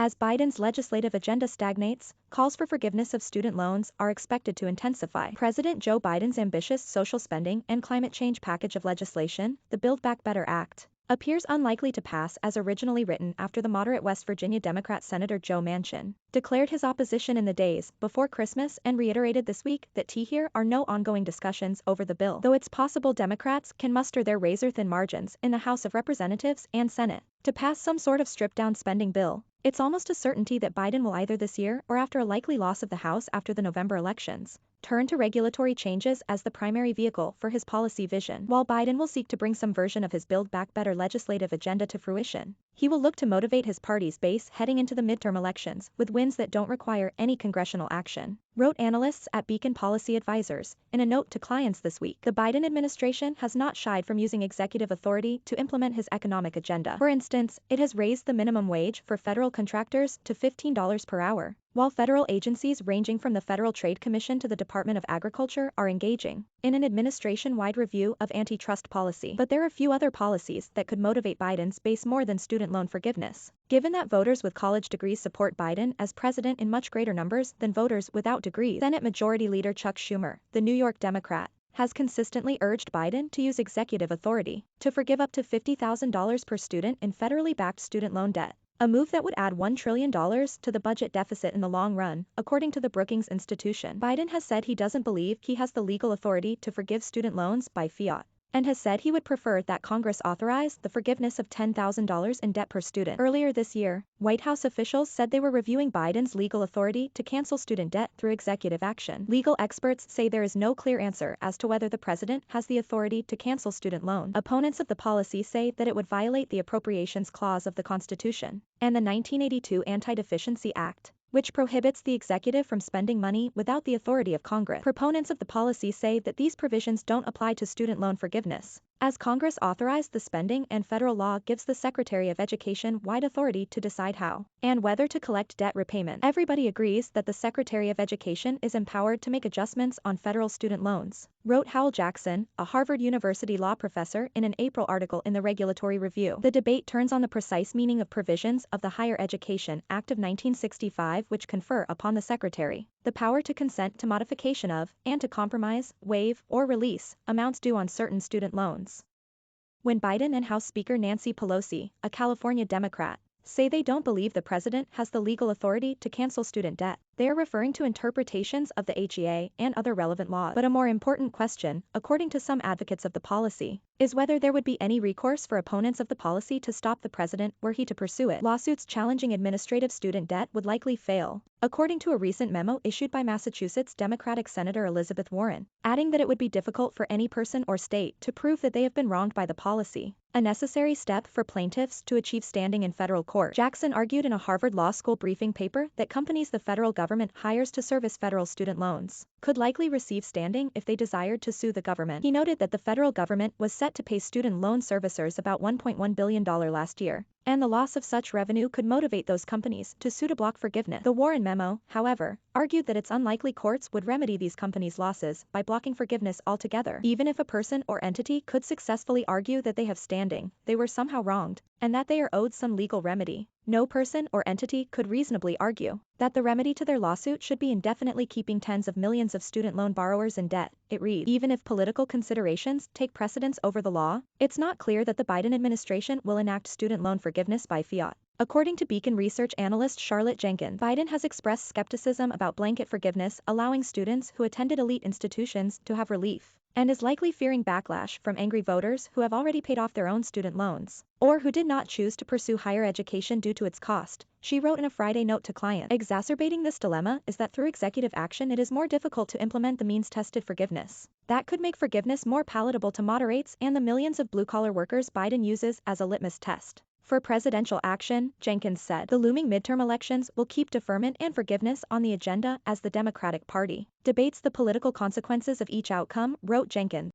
As Biden's legislative agenda stagnates, calls for forgiveness of student loans are expected to intensify. President Joe Biden's ambitious social spending and climate change package of legislation, the Build Back Better Act, appears unlikely to pass as originally written after the moderate West Virginia Democrat Senator Joe Manchin declared his opposition in the days before Christmas and reiterated this week that here are no ongoing discussions over the bill, though it's possible Democrats can muster their razor-thin margins in the House of Representatives and Senate to pass some sort of stripped-down spending bill. It's almost a certainty that Biden will either this year or after a likely loss of the House after the November elections, turn to regulatory changes as the primary vehicle for his policy vision. While Biden will seek to bring some version of his Build Back Better legislative agenda to fruition, he will look to motivate his party's base heading into the midterm elections with wins that don't require any congressional action, wrote analysts at Beacon Policy Advisors in a note to clients this week. The Biden administration has not shied from using executive authority to implement his economic agenda. For instance, it has raised the minimum wage for federal contractors to $15 per hour, while federal agencies ranging from the Federal Trade Commission to the Department of Agriculture are engaging in an administration-wide review of antitrust policy. But there are few other policies that could motivate Biden's base more than student loan forgiveness, given that voters with college degrees support Biden as president in much greater numbers than voters without degrees. Senate Majority Leader Chuck Schumer, the New York Democrat, has consistently urged Biden to use executive authority to forgive up to $50,000 per student in federally backed student loan debt, a move that would add $1 trillion to the budget deficit in the long run, according to the Brookings Institution. Biden has said he doesn't believe he has the legal authority to forgive student loans by fiat, and has said he would prefer that Congress authorize the forgiveness of $10,000 in debt per student. Earlier this year, White House officials said they were reviewing Biden's legal authority to cancel student debt through executive action. Legal experts say there is no clear answer as to whether the president has the authority to cancel student loans. Opponents of the policy say that it would violate the Appropriations Clause of the Constitution and the 1982 Antideficiency Act, which prohibits the executive from spending money without the authority of Congress. Proponents of the policy say that these provisions don't apply to student loan forgiveness, as Congress authorized the spending and federal law gives the Secretary of Education wide authority to decide how and whether to collect debt repayment. Everybody agrees that the Secretary of Education is empowered to make adjustments on federal student loans, wrote Howell Jackson, a Harvard University law professor, in an April article in the Regulatory Review. The debate turns on the precise meaning of provisions of the Higher Education Act of 1965 which confer upon the Secretary the power to consent to modification of, and to compromise, waive, or release amounts due on certain student loans. When Biden and House Speaker Nancy Pelosi, a California Democrat, say they don't believe the president has the legal authority to cancel student debt, they are referring to interpretations of the HEA and other relevant laws. But a more important question, according to some advocates of the policy, is whether there would be any recourse for opponents of the policy to stop the president were he to pursue it. Lawsuits challenging administrative student debt would likely fail, according to a recent memo issued by Massachusetts Democratic Senator Elizabeth Warren, adding that it would be difficult for any person or state to prove that they have been wronged by the policy, a necessary step for plaintiffs to achieve standing in federal court. Jackson argued in a Harvard Law School briefing paper that companies the federal government hires to service federal student loans could likely receive standing if they desired to sue the government. He noted that the federal government was set to pay student loan servicers about $1.1 billion last year, and the loss of such revenue could motivate those companies to sue to block forgiveness. The Warren memo, however, argued that it's unlikely courts would remedy these companies' losses by blocking forgiveness altogether. Even if a person or entity could successfully argue that they have standing, they were somehow wronged, and that they are owed some legal remedy, no person or entity could reasonably argue that the remedy to their lawsuit should be indefinitely keeping tens of millions of student loan borrowers in debt, it reads. Even if political considerations take precedence over the law, it's not clear that the Biden administration will enact student loan forgiveness by fiat. According to Beacon research analyst Charlotte Jenkins, Biden has expressed skepticism about blanket forgiveness allowing students who attended elite institutions to have relief, and is likely fearing backlash from angry voters who have already paid off their own student loans, or who did not choose to pursue higher education due to its cost, she wrote in a Friday note to clients. Exacerbating this dilemma is that through executive action it is more difficult to implement the means-tested forgiveness. That could make forgiveness more palatable to moderates and the millions of blue-collar workers Biden uses as a litmus test for presidential action, Jenkins said. The looming midterm elections will keep deferment and forgiveness on the agenda as the Democratic Party debates the political consequences of each outcome, wrote Jenkins.